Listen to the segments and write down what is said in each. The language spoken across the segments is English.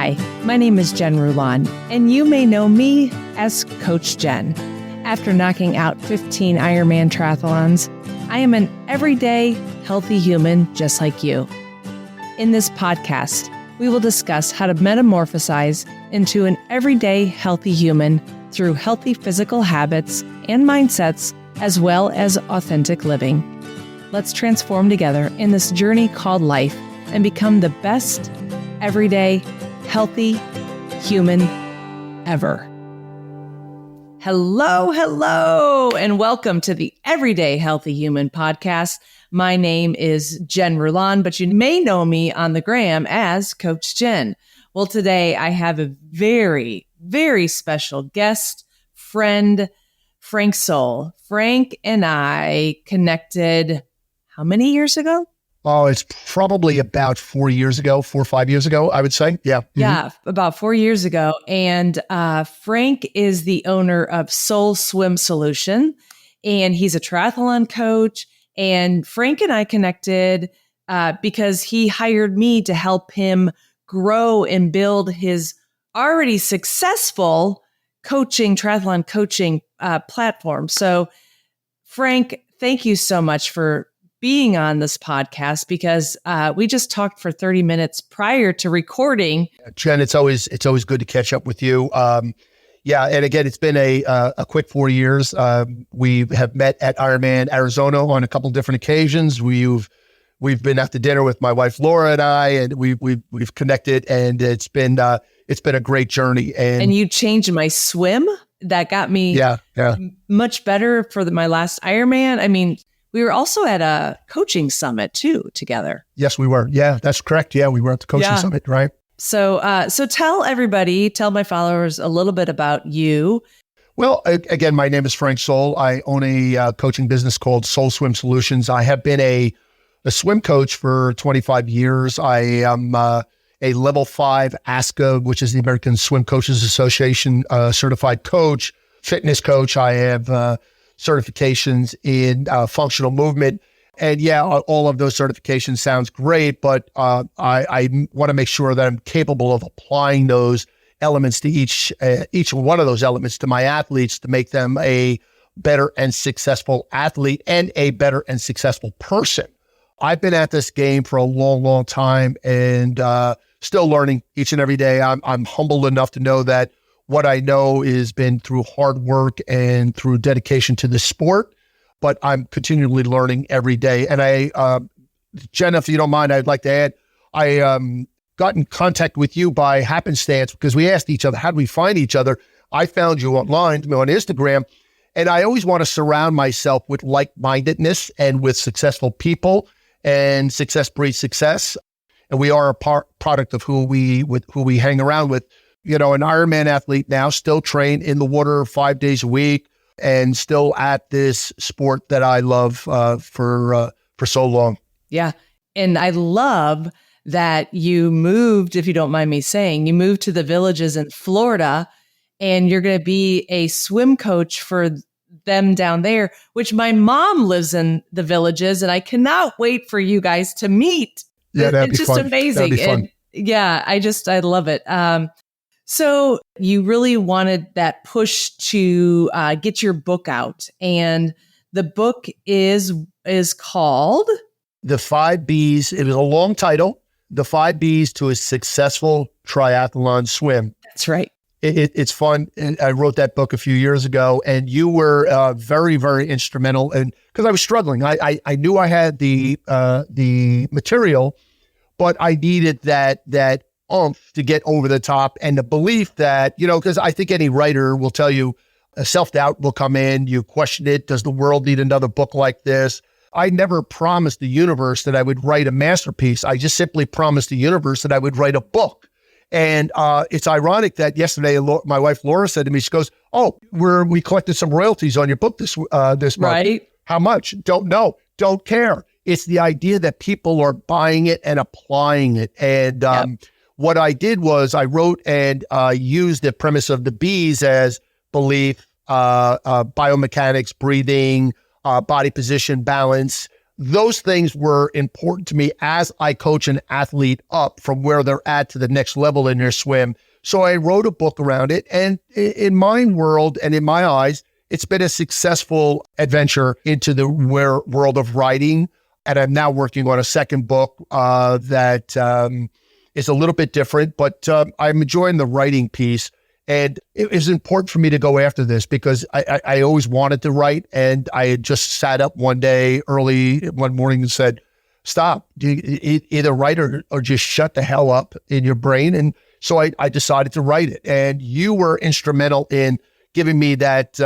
Hi, my name is Jen Rulon, and you may know me as Coach Jen. After knocking out 15 Ironman triathlons, I am an everyday, healthy human just like you. In this podcast, we will discuss how to metamorphosize into an everyday, healthy human through healthy physical habits and mindsets, as well as authentic living. Let's transform together in this journey called life and become the best, everyday, healthy human ever. Hello, and welcome to the Everyday Healthy Human podcast. My name is Jen Rulon, but you may know me on the gram as Coach Jen. Well, today I have a very, very special guest, friend, Frank Soul. Frank and I connected how many years ago? Oh, it's probably about 4 or 5 years ago, I would say. Yeah. Mm-hmm. Yeah, about 4 years ago. And Frank is the owner of Soul Swim Solution, and he's a triathlon coach. And Frank and I connected because he hired me to help him grow and build his already successful triathlon coaching platform. So, Frank, thank you so much for being on this podcast, because we just talked for 30 minutes prior to recording. Jen, it's always good to catch up with you. And again, it's been a quick 4 years. We have met at Ironman Arizona on a couple of different occasions. We've been out to dinner with my wife Laura and I, and we've connected, and it's been a great journey. And you changed my swim. That got me much better for my last Ironman. I mean, we were also at a coaching summit too together. Yes, we were. Yeah, that's correct. Yeah, we were at the coaching summit, right? So tell my followers a little bit about you. Well, again, my name is Frank Soul. I own a coaching business called Soul Swim Solutions. I have been a swim coach for 25 years. I am a level 5 ASCA, which is the American Swim Coaches Association certified coach, fitness coach. I have certifications in functional movement. And all of those certifications sounds great, but I want to make sure that I'm capable of applying those elements to each one of those elements to my athletes to make them a better and successful athlete and a better and successful person. I've been at this game for a long, long time, and still learning each and every day. I'm humbled enough to know that what I know has been through hard work and through dedication to the sport, but I'm continually learning every day. And Jen, if you don't mind, I'd like to add, I got in contact with you by happenstance because we asked each other, how do we find each other? I found you online on Instagram, and I always want to surround myself with like-mindedness and with successful people, and success breeds success. And we are a product of who we hang around with. You know, an Ironman athlete now, still train in the water 5 days a week, and still at this sport that I love for so long. Yeah. And I love that you moved, if you don't mind me saying, you moved to the Villages in Florida, and you're going to be a swim coach for them down there, which my mom lives in the Villages, and I cannot wait for you guys to meet. Yeah, that'd it's be just fun. amazing. That'd be fun. And I love it. So you really wanted that push to get your book out, and the book is called The 5 Bs. It was a long title, The 5 Bs to a Successful Triathlon Swim. That's right. It's fun. I wrote that book a few years ago, and you were very, very instrumental. And because I was struggling, I knew I had the material, but I needed that oomph to get over the top, and the belief that, because I think any writer will tell you self-doubt will come in. You question it. Does the world need another book like this? I never promised the universe that I would write a masterpiece. I just simply promised the universe that I would write a book. And it's ironic that yesterday, my wife Laura said to me, she goes, "Oh, we collected some royalties on your book this month." Right. How much? Don't know. Don't care. It's the idea that people are buying it and applying it. And what I did was I wrote and used the premise of the B's as belief, biomechanics, breathing, body position, balance, those things were important to me as I coach an athlete up from where they're at to the next level in their swim. So I wrote a book around it. And in my world and in my eyes, it's been a successful adventure into the world of writing. And I'm now working on a second book that is a little bit different, but I'm enjoying the writing piece. And it was important for me to go after this because I always wanted to write. And I had just sat up one day early one morning and said, stop, either write or just shut the hell up in your brain. And so I decided to write it. And you were instrumental in giving me that,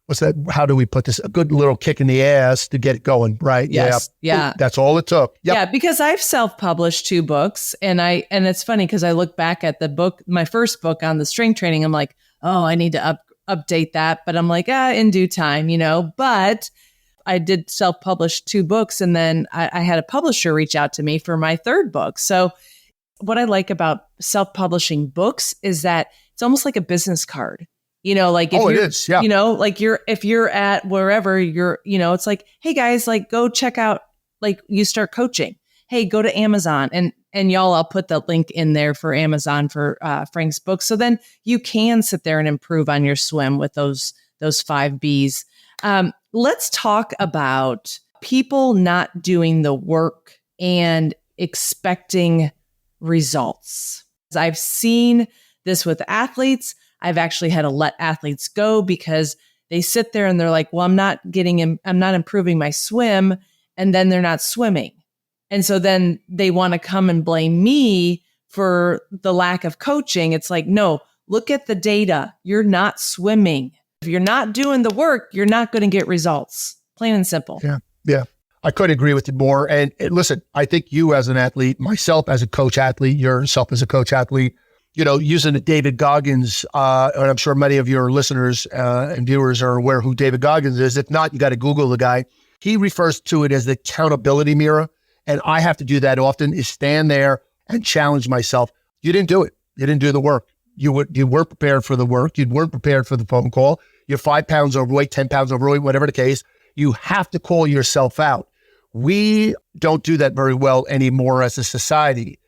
what's that? How do we put this? A good little kick in the ass to get it going, right? Yes. Yeah. That's all it took. Yep. Yeah, because I've self-published 2 books, and it's funny because I look back at the book, my first book on the strength training. I'm like, oh, I need to update that, but I'm like, in due time, But I did self-publish 2 books, and then I had a publisher reach out to me for my 3rd book. So what I like about self-publishing books is that it's almost like a business card. Like if it is. Yeah. Like if you're at wherever you're, it's like, hey guys, like go check out, like you start coaching. Hey, go to Amazon and y'all, I'll put the link in there for Amazon for Frank's book. So then you can sit there and improve on your swim with those 5 B's. Let's talk about people not doing the work and expecting results. I've seen this with athletes. I've actually had to let athletes go because they sit there and they're like, well, I'm not improving my swim. And then they're not swimming. And so then they want to come and blame me for the lack of coaching. It's like, no, look at the data. You're not swimming. If you're not doing the work, you're not going to get results. Plain and simple. Yeah. Yeah. I couldn't agree with you more. And listen, I think you as an athlete, myself as a coach athlete, yourself as a coach athlete, using the David Goggins, and I'm sure many of your listeners and viewers are aware who David Goggins is. If not, you got to Google the guy. He refers to it as the accountability mirror. And I have to do that often, is stand there and challenge myself. You didn't do it. You didn't do the work. You weren't prepared for the work. You weren't prepared for the phone call. You're 5 pounds overweight, 10 pounds overweight, whatever the case. You have to call yourself out. We don't do that very well anymore as a society.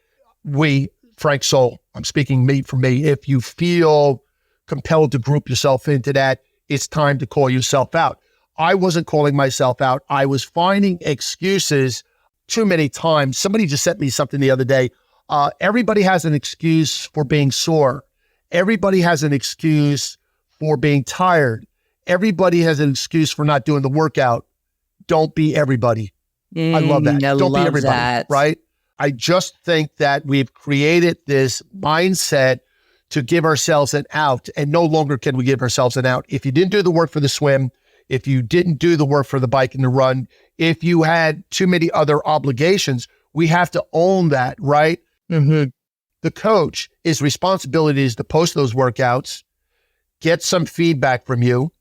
Frank Soul, I'm speaking for me. If you feel compelled to group yourself into that, it's time to call yourself out. I wasn't calling myself out. I was finding excuses too many times. Somebody just sent me something the other day. Everybody has an excuse for being sore. Everybody has an excuse for being tired. Everybody has an excuse for not doing the workout. Don't be everybody. I love that. Don't be everybody, right? I just think that we've created this mindset to give ourselves an out, and no longer can we give ourselves an out. If you didn't do the work for the swim, if you didn't do the work for the bike and the run, if you had too many other obligations, we have to own that, right? Mm-hmm. The coach, his responsibility is to post those workouts, get some feedback from you,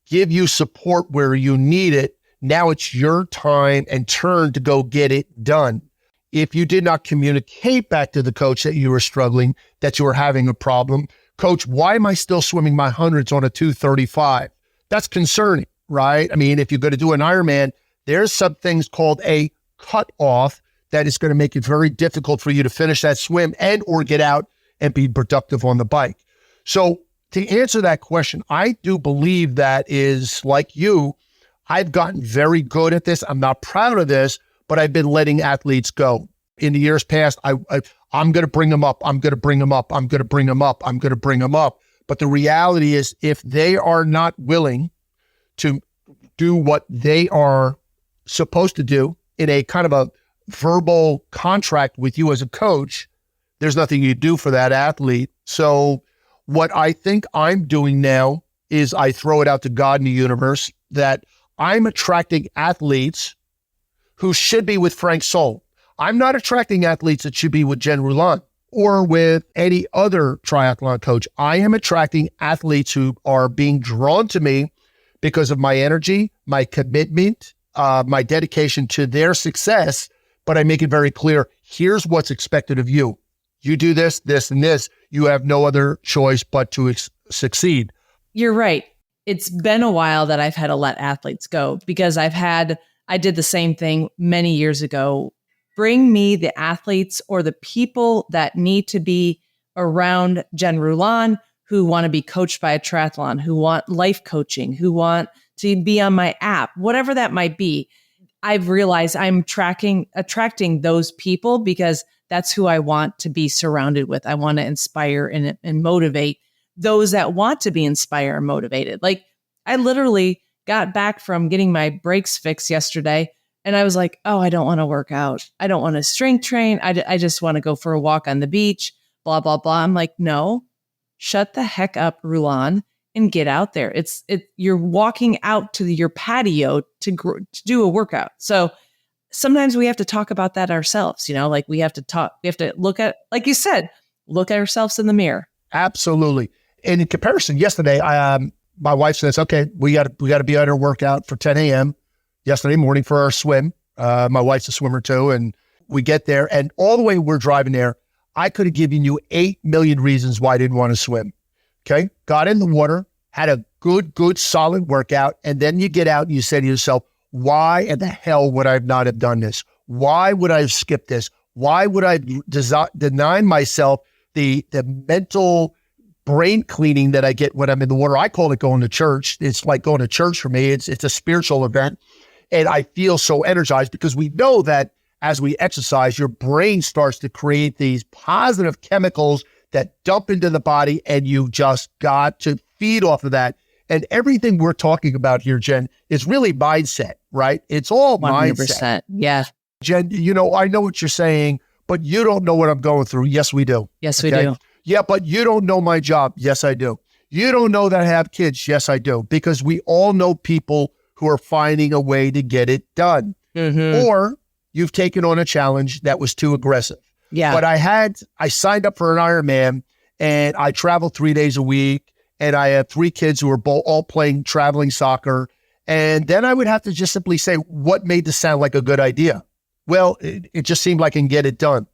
give you support where you need it. Now it's your time and turn to go get it done. If you did not communicate back to the coach that you were struggling, that you were having a problem, coach, why am I still swimming my hundreds on a 235? That's concerning, right? I mean, if you're going to do an Ironman, there's some things called a cutoff that is going to make it very difficult for you to finish that swim and or get out and be productive on the bike. So to answer that question, I do believe that is like you. I've gotten very good at this. I'm not proud of this, but I've been letting athletes go. In the years past, I'm going to bring them up. I'm going to bring them up. I'm going to bring them up. I'm going to bring them up. But the reality is, if they are not willing to do what they are supposed to do in a kind of a verbal contract with you as a coach, there's nothing you do for that athlete. So what I think I'm doing now is I throw it out to God in the universe that I'm attracting athletes who should be with Frank Soul. I'm not attracting athletes that should be with Jen Rulon or with any other triathlon coach. I am attracting athletes who are being drawn to me because of my energy, my commitment, my dedication to their success. But I make it very clear, here's what's expected of you. You do this, this, and this. You have no other choice but to succeed. You're right. It's been a while that I've had to let athletes go because I've had I did the same thing many years ago. Bring me the athletes or the people that need to be around Jen Rulon, who want to be coached by a triathlon, who want life coaching, who want to be on my app, whatever that might be. I've realized I'm attracting those people because that's who I want to be surrounded with. I want to inspire and motivate those that want to be inspired and motivated. Like, I literally got back from getting my brakes fixed yesterday, and I was like, oh, I don't want to work out. I don't want to strength train. I just want to go for a walk on the beach, blah, blah, blah. I'm like, no, shut the heck up, Rulon, and get out there. You're walking out to your patio to do a workout. So sometimes we have to talk about that ourselves, like we have to look at, like you said, look at ourselves in the mirror. Absolutely. And in comparison, yesterday, my wife says, okay, we got to be at our workout for 10 a.m. yesterday morning for our swim. My wife's a swimmer too. And we get there, and all the way we're driving there, I could have given you 8 million reasons why I didn't want to swim. Okay. Got in the water, had a good, solid workout. And then you get out and you say to yourself, why in the hell would I not have done this? Why would I have skipped this? Why would I deny myself the mental brain cleaning that I get when I'm in the water? I call it going to church. It's like going to church for me. It's a spiritual event. And I feel so energized because we know that as we exercise, your brain starts to create these positive chemicals that dump into the body, and you just got to feed off of that. And everything we're talking about here, Jen, is really mindset, right? It's all 100%, mindset. Yeah. Jen, I know what you're saying, but you don't know what I'm going through. Yes, we do. Yes, we do. Yeah, but you don't know my job. Yes, I do. You don't know that I have kids. Yes, I do. Because we all know people who are finding a way to get it done. Mm-hmm. Or you've taken on a challenge that was too aggressive. Yeah. But I signed up for an Ironman, and I travel 3 days a week, and I have 3 kids who are all playing traveling soccer. And then I would have to just simply say, what made this sound like a good idea? Well, it just seemed like I can get it done.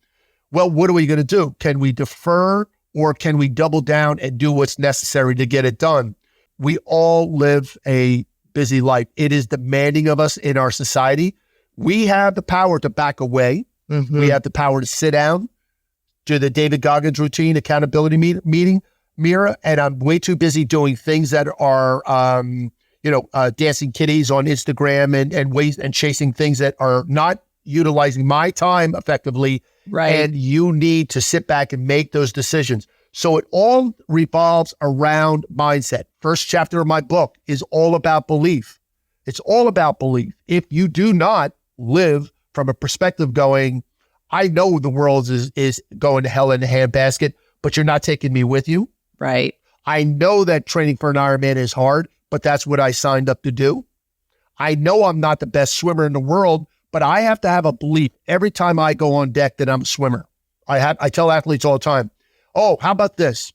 Well, what are we going to do? Can we defer, or can we double down and do what's necessary to get it done? We all live a busy life. It is demanding of us in our society. We have the power to back away. Mm-hmm. We have the power to sit down, do the David Goggins routine, accountability meeting, mirror, and I'm way too busy doing things that are, dancing kitties on Instagram and chasing things that are not utilizing my time effectively. Right. And you need to sit back and make those decisions. So it all revolves around mindset. First chapter of my book is all about belief. It's all about belief. If you do not live from a perspective going, I know the world is going to hell in a handbasket, but you're not taking me with you. Right. I know that training for an Ironman is hard, but that's what I signed up to do. I know I'm not the best swimmer in the world, but I have to have a belief every time I go on deck that I'm a swimmer. I tell athletes all the time, oh, how about this?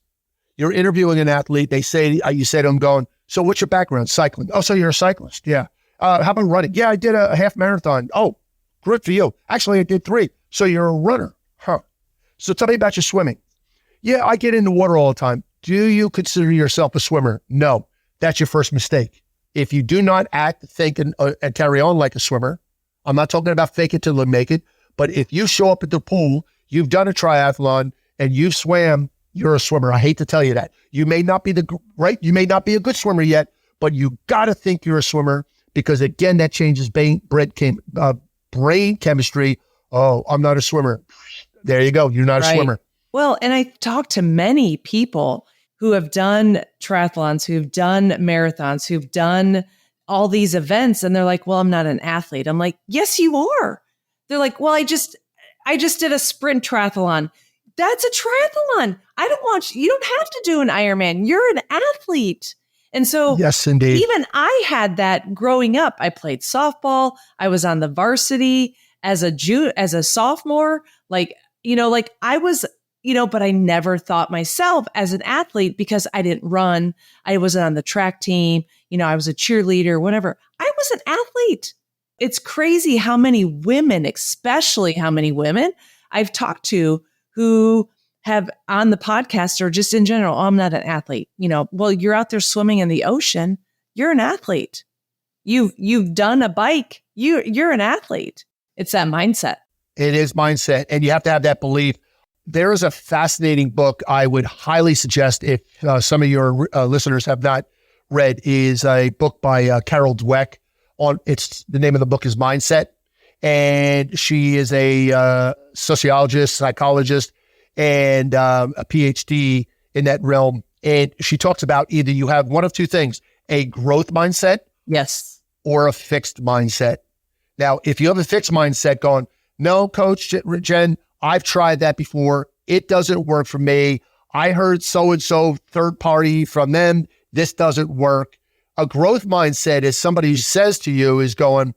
You're interviewing an athlete. You say to them going, so what's your background? Cycling. Oh, so you're a cyclist. Yeah. How about running? Yeah, I did a half marathon. Oh, good for you. Actually, I did 3. So you're a runner. Huh. So tell me about your swimming. Yeah, I get in the water all the time. Do you consider yourself a swimmer? No, that's your first mistake. If you do not act, think, and carry on like a swimmer, I'm not talking about fake it till you make it, but if you show up at the pool, you've done a triathlon, and you've swam, you're a swimmer. I hate to tell you that. You may not be you may not be a good swimmer yet, but you got to think you're a swimmer, because again, that changes brain chemistry. Oh, I'm not a swimmer. There you go. You're not a swimmer. Well, and I talked to many people who have done triathlons, who've done marathons, who've done all these events, and they're like, well, I'm not an athlete. I'm like, yes, you are. They're like, well, I just did a sprint triathlon. That's a triathlon. You don't have to do an Ironman. You're an athlete. And so yes, indeed. Even I had that growing up. I played softball. I was on the varsity as a sophomore. I was, but I never thought myself as an athlete because I didn't run. I wasn't on the track team. I was a cheerleader, whatever. I was an athlete. It's crazy how many women, especially how many women I've talked to who have on the podcast or just in general, oh, I'm not an athlete. Well, you're out there swimming in the ocean. You're an athlete. You've done a bike. You're an athlete. It's that mindset. It is mindset. And you have to have that belief. There is a fascinating book I would highly suggest if some of your listeners have not read, is a book by Carol Dweck. The name of the book is Mindset. And she is a sociologist, psychologist, and a PhD in that realm. And she talks about either you have one of two things, a growth mindset. Yes. Or a fixed mindset. Now, if you have a fixed mindset going, no, Coach Jen, I've tried that before. It doesn't work for me. I heard so-and-so third party from them. This doesn't work. A growth mindset is somebody who says to you is going,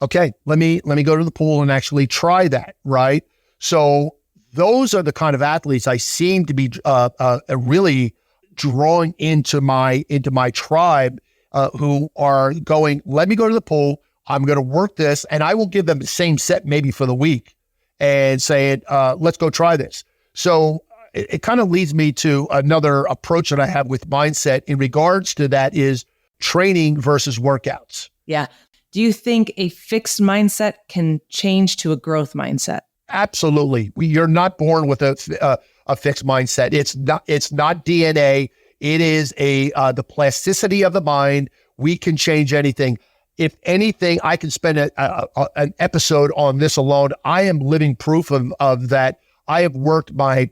okay, let me go to the pool and actually try that, right? So those are the kind of athletes I seem to be really drawing into my tribe, who are going, let me go to the pool. I'm going to work this, and I will give them the same set maybe for the week and saying, let's go try this. So it kind of leads me to another approach that I have with mindset in regards to that is training versus workouts. Yeah. Do you think a fixed mindset can change to a growth mindset? Absolutely. You're not born with a fixed mindset. It's not DNA. It is the plasticity of the mind. We can change anything. If anything, I can spend an episode on this alone. I am living proof of that. I have worked my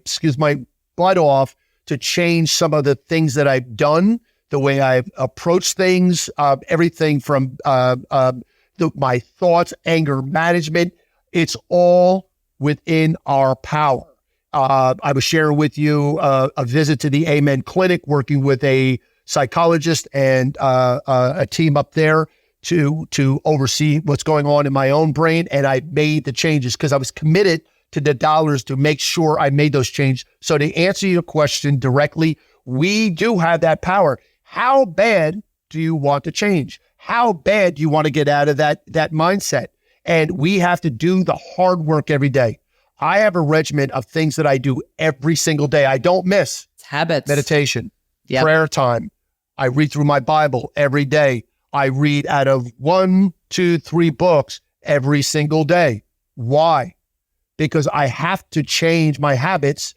butt off to change some of the things that I've done, the way I've approached things, everything from my thoughts, anger management. It's all within our power. I was sharing with you a visit to the Amen Clinic, working with a psychologist and a team up there to oversee what's going on in my own brain. And I made the changes because I was committed to the dollars to make sure I made those changes. So to answer your question directly, we do have that power. How bad do you want to change? How bad do you want to get out of that mindset? And we have to do the hard work every day. I have a regimen of things that I do every single day. I don't miss. It's habits. Meditation, prayer time. I read through my Bible every day. I read out of 1, 2, 3 books every single day. Why? Because I have to change my habits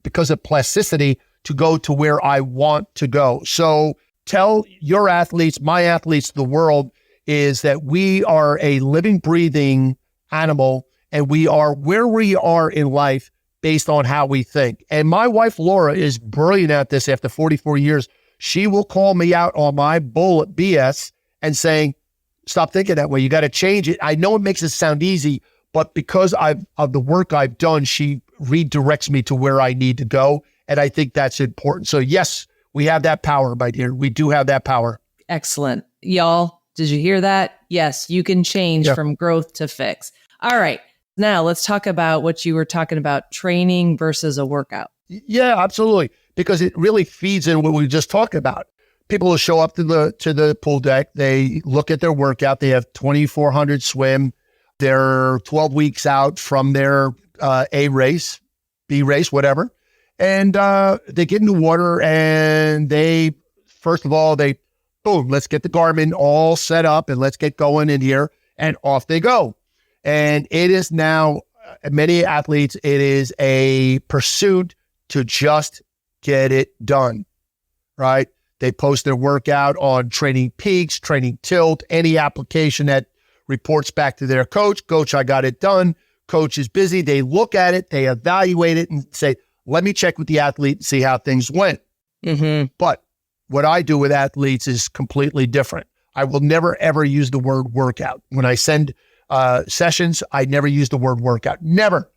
because of plasticity, to go to where I want to go. So tell your athletes, my athletes, the world, is that we are a living, breathing animal, and we are where we are in life based on how we think. And my wife, Laura, is brilliant at this after 44 years. She will call me out on my bull BS and saying, stop thinking that way. You got to change it. I know it makes it sound easy, but because of the work I've done, she redirects me to where I need to go. And I think that's important. So yes, we have that power, my dear. We do have that power. Excellent. Y'all, did you hear that? Yes, you can change from growth to fix. All right. Now let's talk about what you were talking about, training versus a workout. Yeah, absolutely. Because it really feeds in what we just talked about. People will show up to the pool deck. They look at their workout. They have 2,400 swim. They're 12 weeks out from their A race, B race, whatever. And they get in the water and boom, let's get the Garmin all set up and let's get going in here, and off they go. And it is now, many athletes, it is a pursuit to just get it done, right? They post their workout on Training Peaks, Training Tilt, any application that reports back to their coach. Coach, I got it done. Coach is busy. They look at it, they evaluate it and say, let me check with the athlete and see how things went. Mm-hmm. But what I do with athletes is completely different. I will never, ever use the word workout. When I send sessions, I never use the word workout. Never.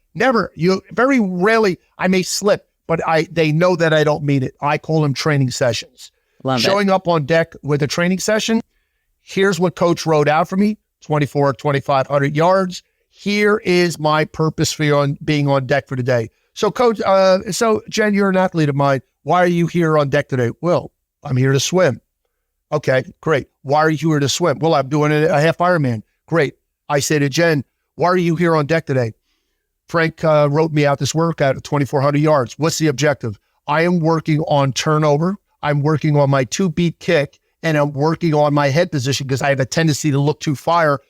Very rarely, I may slip, but they know that I don't mean it. I call them training sessions. Showing up on deck with a training session, here's what coach wrote out for me, 2,500 yards. Here is my purpose for being on deck for today. So coach, Jen, you're an athlete of mine. Why are you here on deck today? Well, I'm here to swim. Okay, great. Why are you here to swim? Well, I'm doing a half Ironman. Great. I say to Jen, why are you here on deck today? Frank wrote me out this workout at 2,400 yards. What's the objective? I am working on turnover. I'm working on my 2-beat kick, and I'm working on my head position because I have a tendency to look too far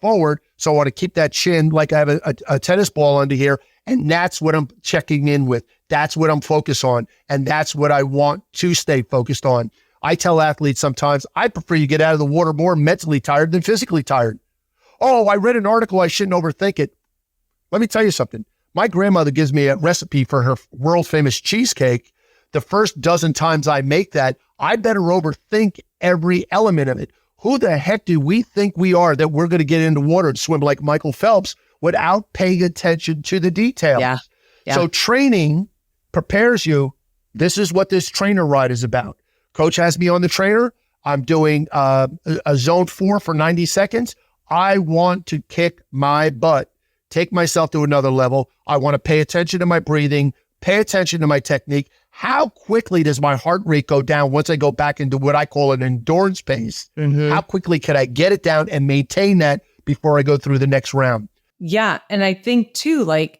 forward. So I want to keep that chin like I have a tennis ball under here. And that's what I'm checking in with. That's what I'm focused on. And that's what I want to stay focused on. I tell athletes sometimes, I prefer you get out of the water more mentally tired than physically tired. Oh, I read an article, I shouldn't overthink it. Let me tell you something. My grandmother gives me a recipe for her world famous cheesecake. The first dozen times I make that, I better overthink every element of it. Who the heck do we think we are that we're going to get into water and swim like Michael Phelps without paying attention to the details? Yeah. So training prepares you. This is what this trainer ride is about. Coach has me on the trainer. I'm doing a zone 4 for 90 seconds. I want to kick my butt, take myself to another level. I want to pay attention to my breathing, pay attention to my technique. How quickly does my heart rate go down once I go back into what I call an endurance pace? Mm-hmm. How quickly can I get it down and maintain that before I go through the next round? Yeah. And I think too, like,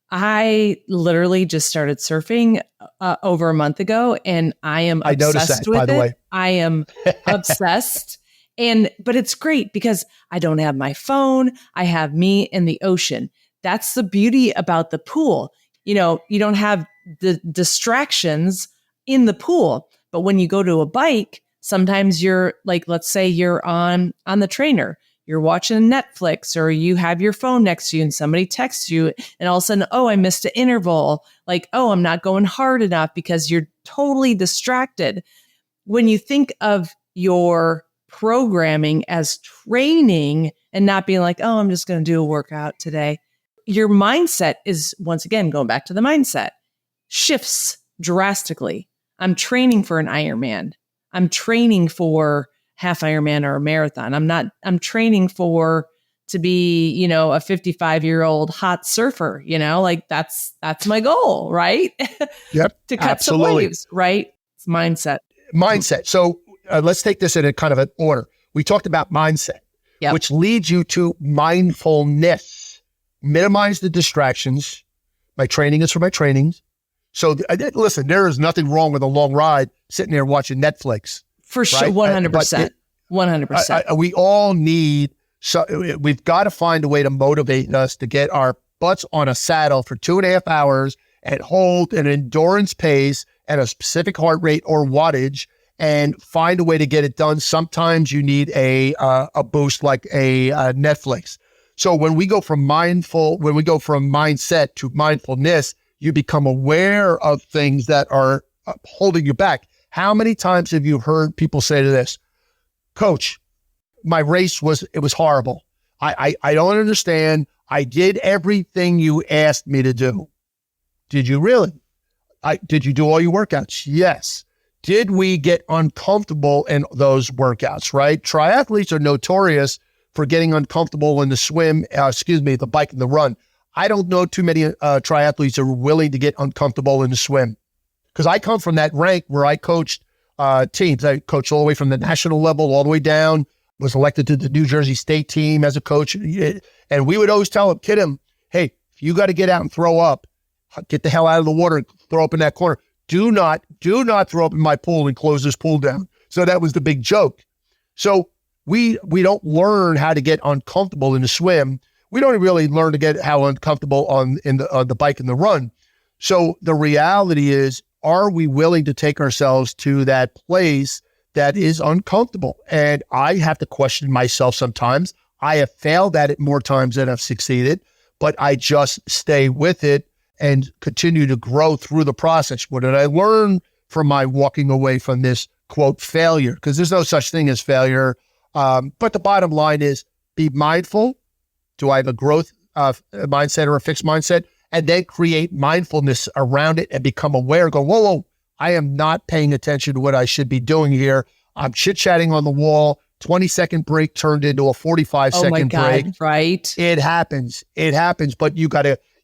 I literally just started surfing over a month ago, and I am obsessed with it. By the way. I am obsessed. But it's great because I don't have my phone. I have me in the ocean. That's the beauty about the pool. You know, you don't have the distractions in the pool, but when you go to a bike, sometimes you're like, let's say you're on the trainer, you're watching Netflix, or you have your phone next to you and somebody texts you, and all of a sudden, oh, I missed an interval. Like, oh, I'm not going hard enough, because you're totally distracted. When you think of your programming as training and not being like, oh, I'm just going to do a workout today, your mindset is, once again, going back to the mindset, shifts drastically. I'm training for an Ironman. I'm training for half Ironman or a marathon. I'm training to be, you know, a 55-year-old hot surfer, you know, like that's my goal, right? Yep. To cut some waves, right? It's mindset. So let's take this in a kind of an order. We talked about mindset, which leads you to mindfulness. Minimize the distractions. My training is for my trainings. So listen, there is nothing wrong with a long ride sitting there watching Netflix. For sure, 100%. 100%. We all need, we've got to find a way to motivate us to get our butts on a saddle for 2.5 hours and hold an endurance pace at a specific heart rate or wattage, and find a way to get it done. Sometimes you need a boost like a Netflix. So when we go from mindset to mindfulness, you become aware of things that are holding you back. How many times have you heard people say to this, Coach, my race was horrible. I don't understand. I did everything you asked me to do. Did you really? Did you do all your workouts? Yes. Did we get uncomfortable in those workouts, right? Triathletes are notorious for getting uncomfortable in the bike and the run. I don't know too many triathletes that are willing to get uncomfortable in the swim, because I come from that rank where I coached teams. I coached all the way from the national level all the way down, was elected to the New Jersey State team as a coach. And we would always tell him, hey, if you got to get out and throw up, get the hell out of the water and throw up in that corner. Do not throw up in my pool and close this pool down. So that was the big joke. So we don't learn how to get uncomfortable in the swim. We don't really learn to get how uncomfortable on the bike and the run. So the reality is, are we willing to take ourselves to that place that is uncomfortable? And I have to question myself sometimes. I have failed at it more times than I've succeeded, but I just stay with it and continue to grow through the process. What did I learn from my walking away from this, quote, failure? Because there's no such thing as failure. But the bottom line is, be mindful. Do I have a growth mindset or a fixed mindset? And then create mindfulness around it and become aware. Go, whoa, I am not paying attention to what I should be doing here. I'm chit-chatting on the wall. 20-second break turned into a 45-second break. Right? It happens. But you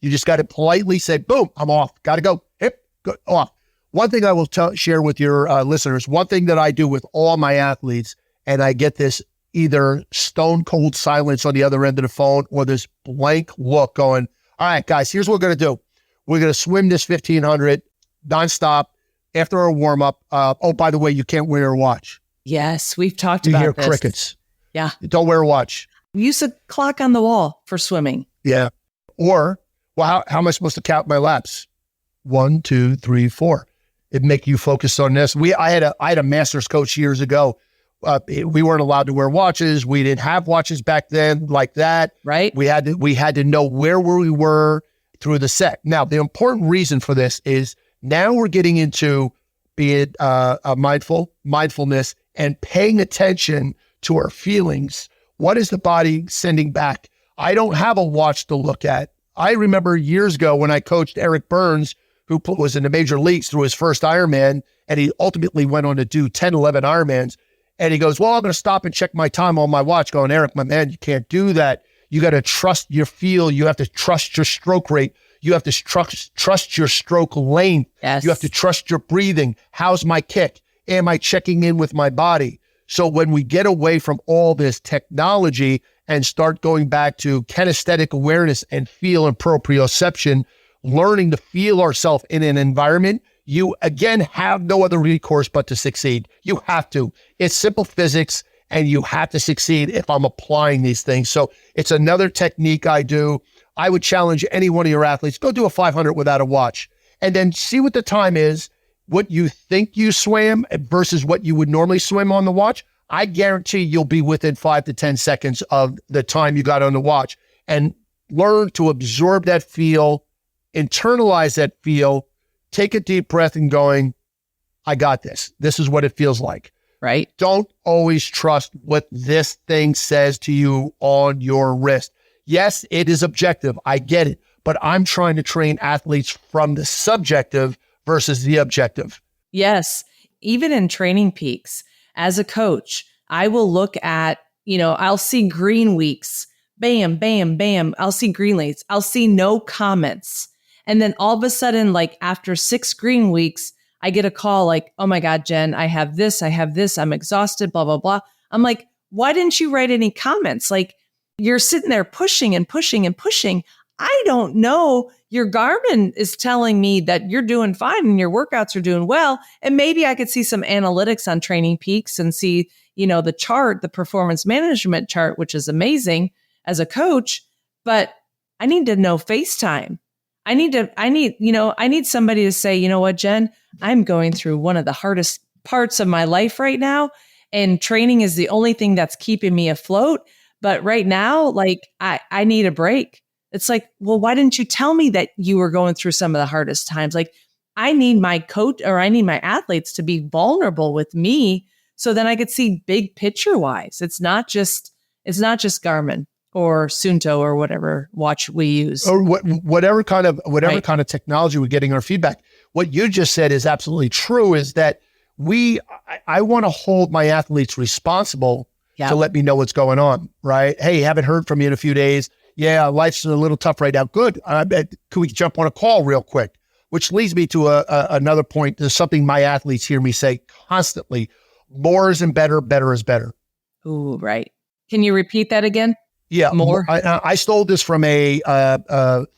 just got to politely say, boom, I'm off. Got to go. Hip, go off. One thing I will share with your listeners, one thing that I do with all my athletes, and I get this either stone cold silence on the other end of the phone or this blank look going, all right, guys, here's what we're going to do. We're going to swim this 1,500 nonstop after our warm up. Oh, by the way, you can't wear a watch. Yes, we've talked You about hear this. crickets. Yeah. Don't wear a watch. Use a clock on the wall for swimming. Yeah. Or, well, how am I supposed to count my laps? 1, 2, 3, 4. It make you focus on this. I had a master's coach years ago. We weren't allowed to wear watches. We didn't have watches back then like that. Right. We had to know where we were through the set. Now, the important reason for this is now we're getting into being mindfulness and paying attention to our feelings. What is the body sending back? I don't have a watch to look at. I remember years ago when I coached Eric Burns, who was in the major leagues through his first Ironman, and he ultimately went on to do 10, 11 Ironmans. And he goes, well, I'm going to stop and check my time on my watch. Going, Eric, my man, you can't do that. You got to trust your feel. You have to trust your stroke rate. You have to trust your stroke length. Yes. You have to trust your breathing. How's my kick? Am I checking in with my body? So when we get away from all this technology and start going back to kinesthetic awareness and feel and proprioception, learning to feel ourselves in an environment, you again have no other recourse but to succeed. You have to. It's simple physics, and you have to succeed if I'm applying these things. So it's another technique I do. I would challenge any one of your athletes, go do a 500 without a watch, and then see what the time is, what you think you swam versus what you would normally swim on the watch. I guarantee you'll be within 5 to 10 seconds of the time you got on the watch, and learn to absorb that feel, internalize that feel, take a deep breath and going, I got this. This is what it feels like. Right. Don't always trust what this thing says to you on your wrist. Yes, it is objective. I get it. But I'm trying to train athletes from the subjective versus the objective. Yes. Even in training peaks, as a coach, I will look at, I'll see green weeks, bam, bam, bam. I'll see green lights. I'll see no comments. And then all of a sudden, like after 6 green weeks, I get a call like, oh my God, Jen, I have this, I'm exhausted, blah, blah, blah. I'm like, why didn't you write any comments? Like, you're sitting there pushing and pushing and pushing. I don't know. Your Garmin is telling me that you're doing fine and your workouts are doing well. And maybe I could see some analytics on Training Peaks and see, the chart, the performance management chart, which is amazing as a coach, but I need to know FaceTime. I need somebody to say, you know what, Jen, I'm going through one of the hardest parts of my life right now. And training is the only thing that's keeping me afloat. But right now, like I need a break. It's like, well, why didn't you tell me that you were going through some of the hardest times? Like, I need my coach or I need my athletes to be vulnerable with me so then I could see big picture wise. It's not just Garmin or Sunto or whatever watch we use. Or whatever kind of technology we're getting our feedback. What you just said is absolutely true, is that I want to hold my athletes responsible to let me know what's going on, right? Hey, haven't heard from you in a few days. Yeah, life's a little tough right now. Good. Could we jump on a call real quick? Which leads me to another point. There's something my athletes hear me say constantly. More isn't better. Better is better. Ooh, right. Can you repeat that again? Yeah. More. I stole this from a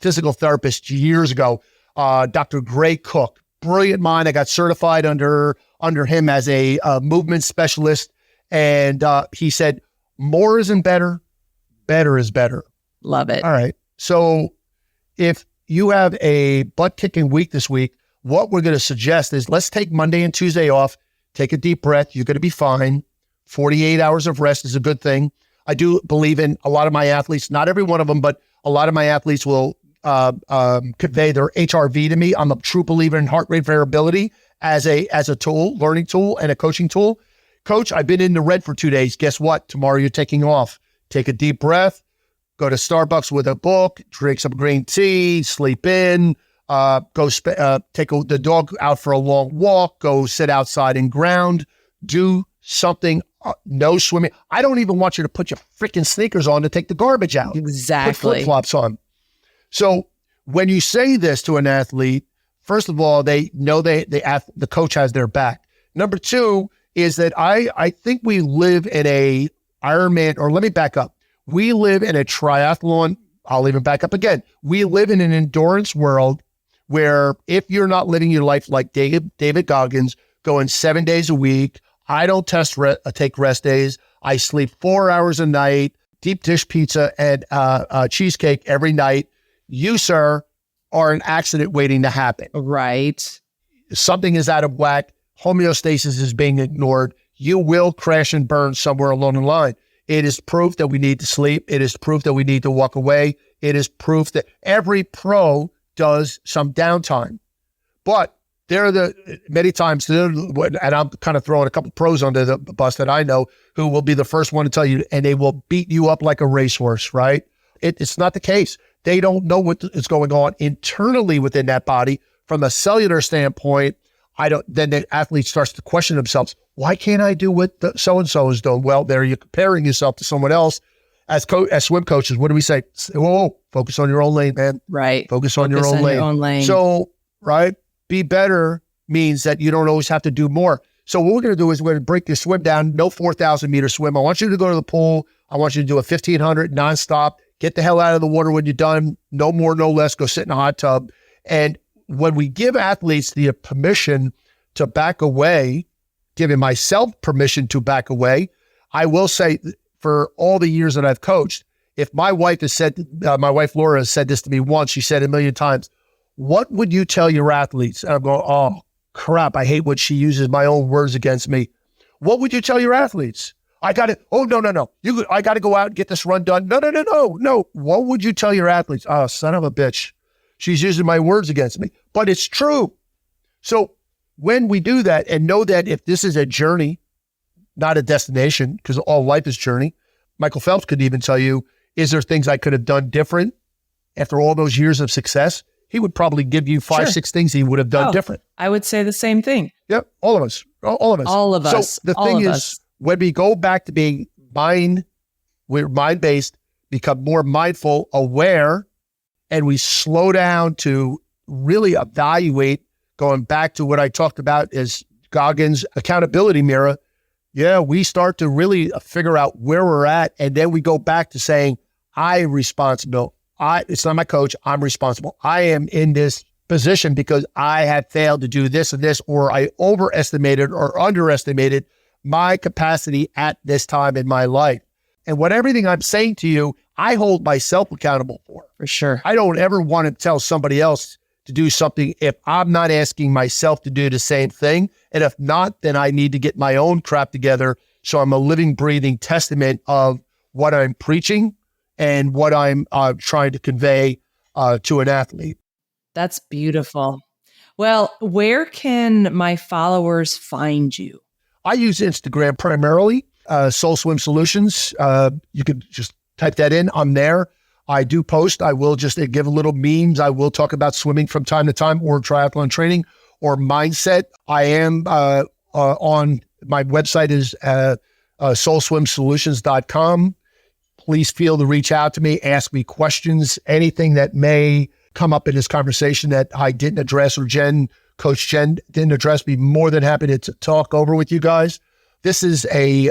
physical therapist years ago, Dr. Gray Cook. Brilliant mind. I got certified under him as a movement specialist. And he said, more isn't better. Better is better. Love it. All right. So if you have a butt-kicking week this week, what we're going to suggest is let's take Monday and Tuesday off. Take a deep breath. You're going to be fine. 48 hours of rest is a good thing. I do believe in a lot of my athletes, not every one of them, but a lot of my athletes will convey their HRV to me. I'm a true believer in heart rate variability as a tool, learning tool, and a coaching tool. Coach, I've been in the red for 2 days. Guess what? Tomorrow you're taking off. Take a deep breath. Go to Starbucks with a book, drink some green tea, sleep in, take the dog out for a long walk, go sit outside and ground, do something, no swimming. I don't even want you to put your freaking sneakers on to take the garbage out. Exactly. Put flip-flops on. So when you say this to an athlete, first of all, they know the coach has their back. Number two is that I think we live in a Ironman, or let me back up. We live in a triathlon. I'll even back up again. We live in an endurance world where if you're not living your life like David Goggins, going 7 days a week, I don't take rest days. I sleep 4 hours a night, deep dish pizza and cheesecake every night. You, sir, are an accident waiting to happen. Right. Something is out of whack. Homeostasis is being ignored. You will crash and burn somewhere along the line. It is proof that we need to sleep. It is proof that we need to walk away. It is proof that every pro does some downtime. But many times, and I'm kind of throwing a couple pros under the bus that I know who will be the first one to tell you, and they will beat you up like a racehorse, right? It's not the case. They don't know what is going on internally within that body. From a cellular standpoint, then the athlete starts to question themselves. Why can't I do what so-and-so is doing? Well, there you're comparing yourself to someone else. As swim coaches, what do we say? Whoa, focus on your own lane, man. Right. Focus on your own lane. So, right, be better means that you don't always have to do more. So what we're going to do is we're going to break your swim down. No 4,000 meter swim. I want you to go to the pool. I want you to do a 1,500 nonstop. Get the hell out of the water when you're done. No more, no less. Go sit in a hot tub. And when we give athletes the permission to back away, giving myself permission to back away, I will say for all the years that I've coached, if my wife has said, my wife Laura has said this to me once, she said it a million times, what would you tell your athletes? And I'm going, oh crap, I hate when she uses my own words against me. What would you tell your athletes? I got to, oh, no. I got to go out and get this run done. No. What would you tell your athletes? Oh, son of a bitch. She's using my words against me. But it's true. So when we do that and know that if this is a journey, not a destination, because all life is journey, Michael Phelps could even tell you, is there things I could have done different after all those years of success? He would probably give you 5-6 things he would have done different. I would say the same thing. Yep, all of us. So the thing is, when we go back to being we're mind-based, become more mindful, aware, and we slow down to really evaluate, going back to what I talked about as Goggins' accountability mirror, we start to really figure out where we're at, and then we go back to saying, I'm responsible. It's not my coach, I'm responsible. I am in this position because I have failed to do this and this, or I overestimated or underestimated my capacity at this time in my life. And everything I'm saying to you, I hold myself accountable for. For sure. I don't ever want to tell somebody else to do something if I'm not asking myself to do the same thing. And if not, then I need to get my own crap together so I'm a living, breathing testament of what I'm preaching and what I'm trying to convey to an athlete. That's beautiful. Well, where can my followers find you? I use Instagram primarily, Soul Swim Solutions. You could just type that in. I'm there. I do post. I will just give a little memes. I will talk about swimming from time to time, or triathlon training, or mindset. I am on my website is soulswimsolutions.com. Please feel to reach out to me, ask me questions, anything that may come up in this conversation that I didn't address or Coach Jen didn't address. Be more than happy to talk over with you guys. This is an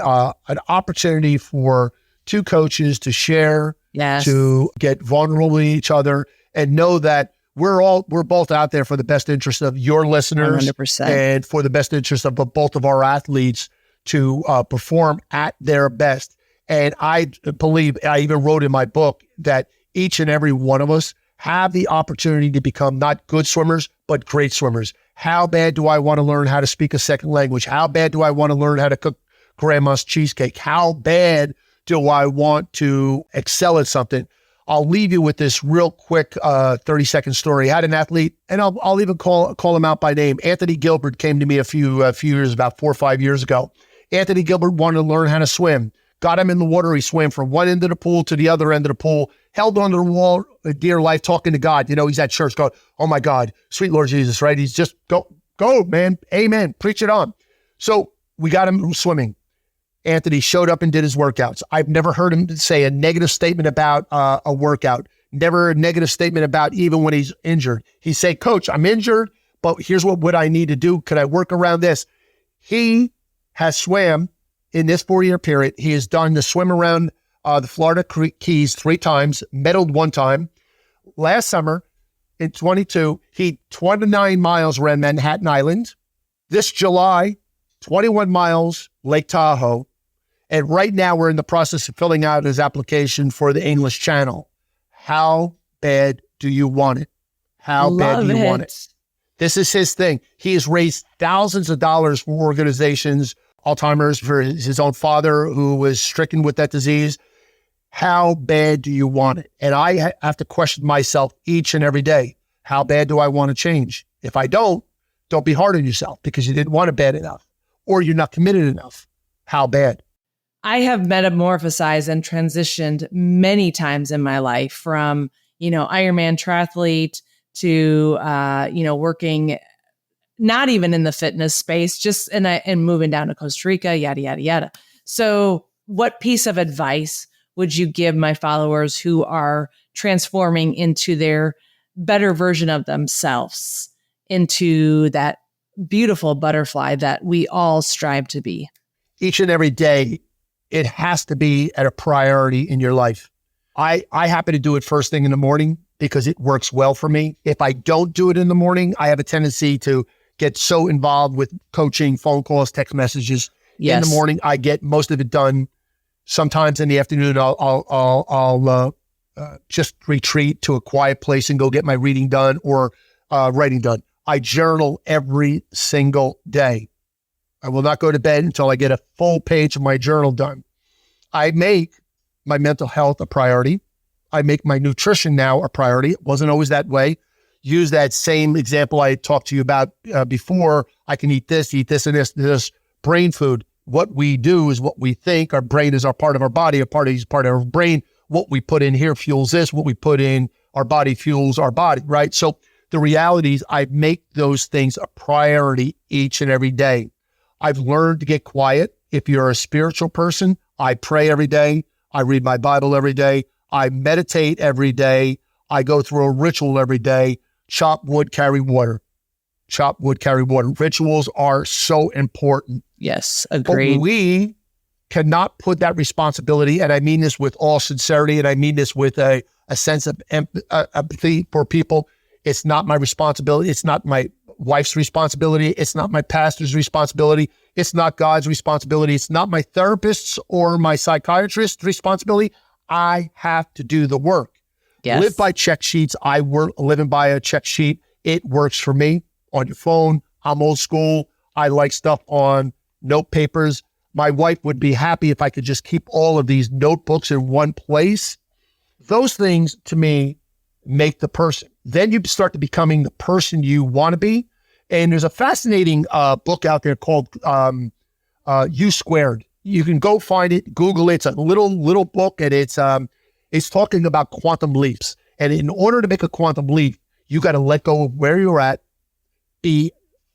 opportunity for two coaches to share, to get vulnerable with each other, and know that we're both out there for the best interest of your listeners 100%. And for the best interest of both of our athletes to perform at their best. And I believe, I even wrote in my book, that each and every one of us have the opportunity to become not good swimmers, but great swimmers. How bad do I want to learn how to speak a second language? How bad do I want to learn how to cook grandma's cheesecake? How bad do I want to excel at something? I'll leave you with this real quick 30-second story. I had an athlete, and I'll even call him out by name. Anthony Gilbert came to me a few years, about 4 or 5 years ago. Anthony Gilbert wanted to learn how to swim. Got him in the water. He swam from one end of the pool to the other end of the pool, held onto the wall, dear life, talking to God. You know, he's at church going, oh my God, sweet Lord Jesus, right? He's just, go, man. Amen. Preach it on. So we got him swimming. Anthony showed up and did his workouts. I've never heard him say a negative statement about a workout. Never a negative statement about even when he's injured. He said, Coach, I'm injured, but here's what I need to do. Could I work around this? He has swam in this 4-year period. He has done the swim around the Florida Keys 3 times, medaled 1 time. Last summer, in 22, he 29 miles around Manhattan Island. This July, 21 miles, Lake Tahoe. And right now we're in the process of filling out his application for the English Channel. How bad do you want it? How bad do you want it? This is his thing. He has raised thousands of dollars for organizations, Alzheimer's, for his own father who was stricken with that disease. How bad do you want it? And I have to question myself each and every day. How bad do I want to change? If I don't be hard on yourself because you didn't want it bad enough or you're not committed enough. How bad? I have metamorphosized and transitioned many times in my life from, Ironman triathlete to, working not even in the fitness space, just and moving down to Costa Rica, yada, yada, yada. So what piece of advice would you give my followers who are transforming into their better version of themselves, into that beautiful butterfly that we all strive to be? Each and every day, it has to be at a priority in your life. I happen to do it first thing in the morning because it works well for me. If I don't do it in the morning, I have a tendency to get so involved with coaching, phone calls, text messages. Yes. In the morning, I get most of it done. Sometimes in the afternoon, I'll just retreat to a quiet place and go get my reading done or writing done. I journal every single day. I will not go to bed until I get a full page of my journal done. I make my mental health a priority. I make my nutrition now a priority. It wasn't always that way. Use that same example I talked to you about before. I can eat this, and this. Brain food. What we do is what we think. Our brain is our part of our body. A part is part of our brain. What we put in here fuels this. What we put in our body fuels our body, right? So the reality is I make those things a priority each and every day. I've learned to get quiet. If you're a spiritual person, I pray every day. I read my Bible every day. I meditate every day. I go through a ritual every day. Chop wood, carry water. Chop wood, carry water. Rituals are so important. Yes, agreed. But we cannot put that responsibility, and I mean this with all sincerity, and I mean this with a sense of empathy for people. It's not my responsibility. It's not my wife's responsibility. It's not my pastor's responsibility. It's not God's responsibility. It's not my therapist's or my psychiatrist's responsibility. I have to do the work. Yes. Live by check sheets. I work living by a check sheet. It works for me. On your phone. I'm old school. I like stuff on note papers. My wife would be happy if I could just keep all of these notebooks in one place. Those things, to me, make the person. Then you start to becoming the person you want to be. And there's a fascinating book out there called U Squared. You can go find it, Google it. It's a little book, and it's talking about quantum leaps. And in order to make a quantum leap, you got to let go of where you're at, be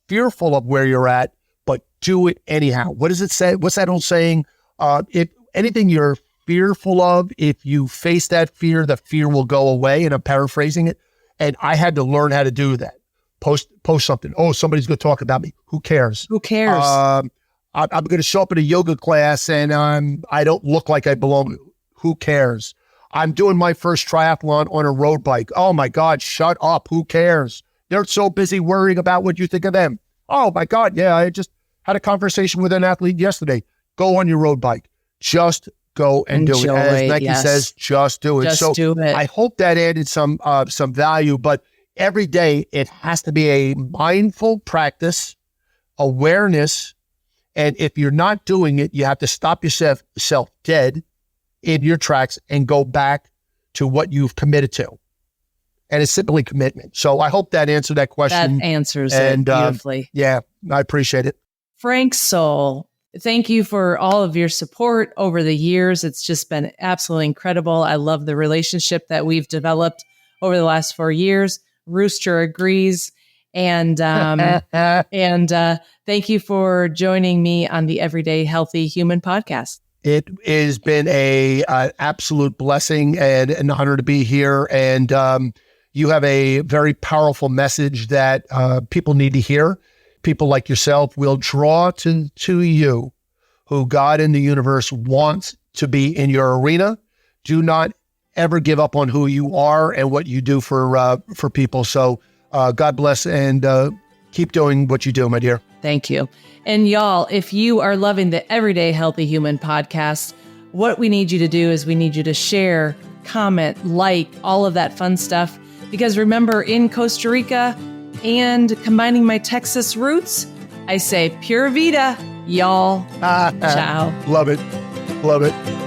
fearful of where you're at, but do it anyhow. What does it say? What's that old saying? If anything you're fearful of, if you face that fear, the fear will go away. And I'm paraphrasing it. And I had to learn how to do that. Post something. Oh, somebody's going to talk about me. Who cares? Who cares? I'm going to show up at a yoga class and I don't look like I belong. Who cares? I'm doing my first triathlon on a road bike. Oh my God, shut up. Who cares? They're so busy worrying about what you think of them. Oh my God. Yeah. I just had a conversation with an athlete yesterday. Go on your road bike. Just go and do it. As Nike says, just do it. Just do it. I hope that added some value, but every day it has to be a mindful practice, awareness. And if you're not doing it, you have to stop yourself dead in your tracks and go back to what you've committed to. And it's simply commitment. So I hope that answered that question. That answers it beautifully. Yeah, I appreciate it. Frank Soul, thank you for all of your support over the years. It's just been absolutely incredible. I love the relationship that we've developed over the last 4 years. Rooster agrees. And thank you for joining me on the Everyday Healthy Human podcast. It has been an absolute blessing and an honor to be here. And you have a very powerful message that people need to hear. People like yourself will draw to you who God in the universe wants to be in your arena. Do not ever give up on who you are and what you do for people. So God bless and keep doing what you do, my dear. Thank you. And y'all, if you are loving the Everyday Healthy Human podcast, what we need you to do is we need you to share, comment, like, all of that fun stuff. Because remember, in Costa Rica and combining my Texas roots, I say pura vida, y'all. Ciao. Love it. Love it.